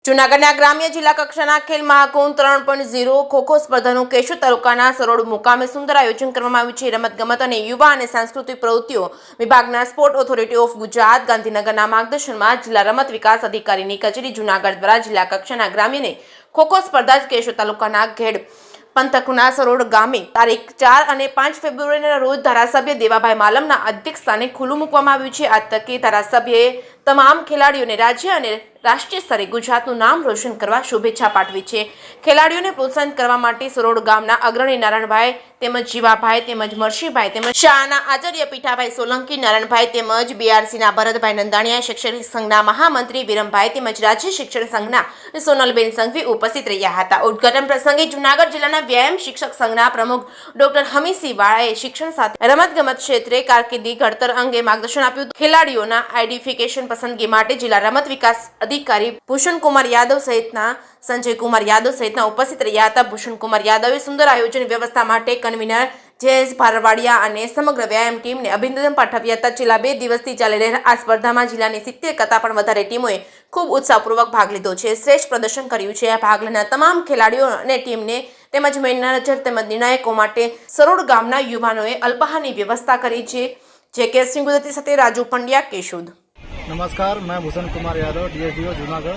જૂનાગઢના ગ્રામ્ય જિલ્લા કક્ષાના ખેલ મહાકુંભ 3.0 ખોખો સ્પર્ધાનું કેશોદ તાલુકાના સરોડ મુકામે સુંદર આયોજન કરવામાં આવ્યું છે। રમતગમત અને યુવા અને સાંસ્કૃતિક પ્રવૃત્તિઓ વિભાગના સ્પોર્ટ ઓથોરિટી ઓફ ગુજરાત ગાંધીનગરના માર્ગદર્શનમાં જિલ્લા રમત વિકાસ અધિકારીની કચેરી જૂનાગઢ દ્વારા જિલ્લા કક્ષાના ગ્રામ્યને ખોખો સ્પર્ધા કેશોદ તાલુકાના ઘેડ પંથકના સરોડ ગામે તારીખ 4 અને 5 ફેબ્રુઆરીના રોજ ધારાસભ્ય દેવાભાઈ માલમના અધ્યક્ષસ્થાને ખુલ્લું મૂકવામાં આવ્યું છે। આ તકે ધારાસભ્યએ તમામ ખેલાડીઓને રાજ્ય અને રાષ્ટ્રીય સ્તરે ગુજરાતનું નામ રોશન કરવા શુભેચ્છા પાઠવી છે। ખેલાડીઓને પ્રોત્સાહિત કરવા માટે સરોડ ગામના અગ્રણી નારાયણભાઈ તેમજ જીવાભાઈ તેમજ મરશીભાઈ તેમજ શાળાના આચાર્ય પીઠાભાઈ સોલંકી નારાયણભાઈ તેમજ બીઆરસીના ભરતભાઈ નંદાણીયા, શૈક્ષણિક સંઘના મહામંત્રી વિરમભાઈ તેમજ રાજ્ય શિક્ષણ સંઘના સોનલબેન સંઘવી ઉપસ્થિત રહ્યા હતા। ઉદ્ઘાટન પ્રસંગે જૂનાગઢ જિલ્લાના વ્યાયામ શિક્ષક સંઘના પ્રમુખ ડોક્ટર હમીસિંહ વાળાએ શિક્ષણ સાથે રમતગમત ક્ષેત્રે કારકિર્દી ઘડતર અંગે માર્ગદર્શન આપ્યું। ખેલાડીઓના આઈડેન્ટિફિકેશન પસંદગી માટે જિલ્લા રમત વિકાસ અધિકારી ભૂષણકુમાર યાદવ સહિતના સંજયકુમાર યાદવ સહિતના ઉપસ્થિત રહ્યા હતા। ભૂષણકુમાર યાદવે સુંદર આયોજન વ્યવસ્થા માટે કન્વીનર જેએસ ભારવાડિયા અને સમગ્ર વ્યાયામ ટીમને અભિનંદન પાઠવ્યા હતા। છેલ્લા 2 દિવસથી ચાલી રહેલ આ સ્પર્ધામાં જિલ્લાની 70 કરતાં પણ વધારે ટીમોએ ખૂબ ઉત્સાહપૂર્વક ભાગ લીધો છે, શ્રેષ્ઠ પ્રદર્શન કર્યું છે। આ ભાગ લેનાર તમામ ખેલાડીઓ અને ટીમને તેમજ મેનેજર તેમજ નિર્ણાયકો માટે સરોડ ગામના યુવાનોએ અલ્પાહારની વ્યવસ્થા કરી છે। જે કે સિંહ ગુજરાતી સાથે રાજુ પંડ્યા, કેશોદ। नमस्कार, मैं Bhushan Kumar Yadav, DSDO Junagadh.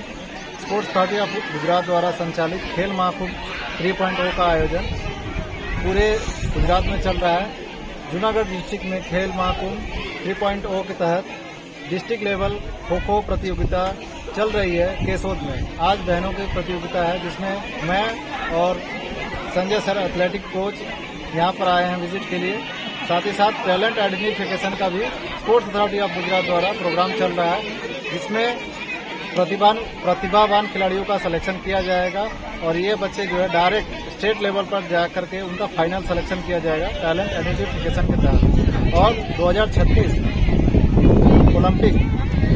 Sports authority of Gujarat द्वारा संचालित खेल महाकुंभ 3.0 का आयोजन पूरे गुजरात में चल रहा है। जूनागढ़ डिस्ट्रिक्ट में खेल महाकुंभ 3.0 के तहत डिस्ट्रिक्ट लेवल खो खो प्रतियोगिता चल रही है केशोद में। आज बहनों की प्रतियोगिता है जिसमें मैं और संजय सर एथलेटिक कोच यहाँ पर आए हैं विजिट के लिए। साथ ही साथ टैलेंट आइडेंटिफिकेशन का भी स्पोर्ट्स अथॉरिटी ऑफ गुजरात द्वारा प्रोग्राम चल रहा है, जिसमें प्रतिभावान खिलाड़ियों का सिलेक्शन किया जाएगा और ये बच्चे जो है डायरेक्ट स्टेट लेवल पर जा करके उनका फाइनल सिलेक्शन किया जाएगा टैलेंट आइडेंटिफिकेशन के तहत। और 2036 ओलंपिक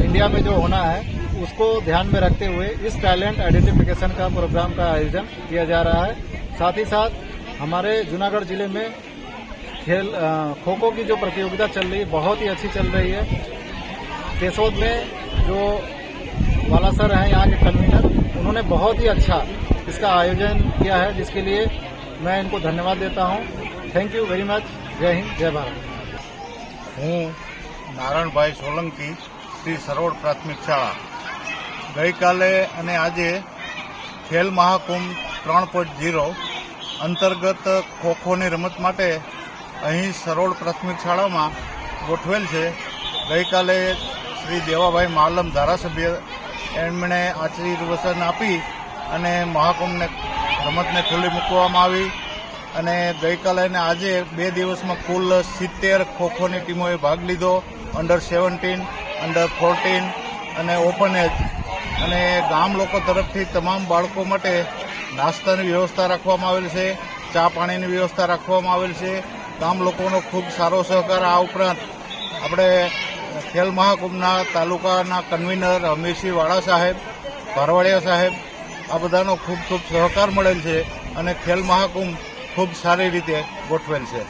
इंडिया में जो होना है उसको ध्यान में रखते हुए इस टैलेंट आइडेंटिफिकेशन का प्रोग्राम का आयोजन किया जा रहा है। साथ ही साथ हमारे जूनागढ़ जिले में खेल खो खो की जो प्रतियोगिता चल रही है बहुत ही अच्छी चल रही है। केशोद में जो वाला सर हैं यहाँ के कन्वीनर, उन्होंने बहुत ही अच्छा इसका आयोजन किया है, जिसके लिए मैं इनको धन्यवाद देता हूँ। Thank you very much. जय हिंद, जय भारत। હું નારાયણભાઈ સોલંકી, શ્રી સરોડ પ્રાથમિક શાળા। ગઈકાલે અને આજે ખેલ મહાકુંભ 3.0 અંતર્ગત ખોખોની રમત માટે અહીં સરોડ પ્રાથમિક શાળામાં ગોઠવેલ છે। ગઈકાલે શ્રી દેવાભાઈ માલમ ધારાસભ્ય એમણે આશીર્વચન આપી અને મહાકુંભને રમતને ખુલ્લી મૂકવામાં આવી અને ગઈકાલે અને આજે 2 દિવસમાં કુલ 70 ખોખોની ટીમોએ ભાગ લીધો। અંડર 17, અંડર 14 અને ઓપન એજ। અને ગામ લોકો તરફથી તમામ બાળકો માટે નાસ્તાની વ્યવસ્થા રાખવામાં આવેલ છે, ચા પાણીની વ્યવસ્થા રાખવામાં આવેલ છે। ગામ લોકોનો ખૂબ સારો સહકાર। આ ઉપરાંત આપણે ખેલ મહાકુંભના તાલુકાના કન્વીનર હમીરસિંહ વાળા સાહેબ, ભારવાડિયા સાહેબ, આ બધાનો ખૂબ ખૂબ સહકાર મળેલ છે અને ખેલ મહાકુંભ ખૂબ સારી રીતે ગોઠવેલ છે।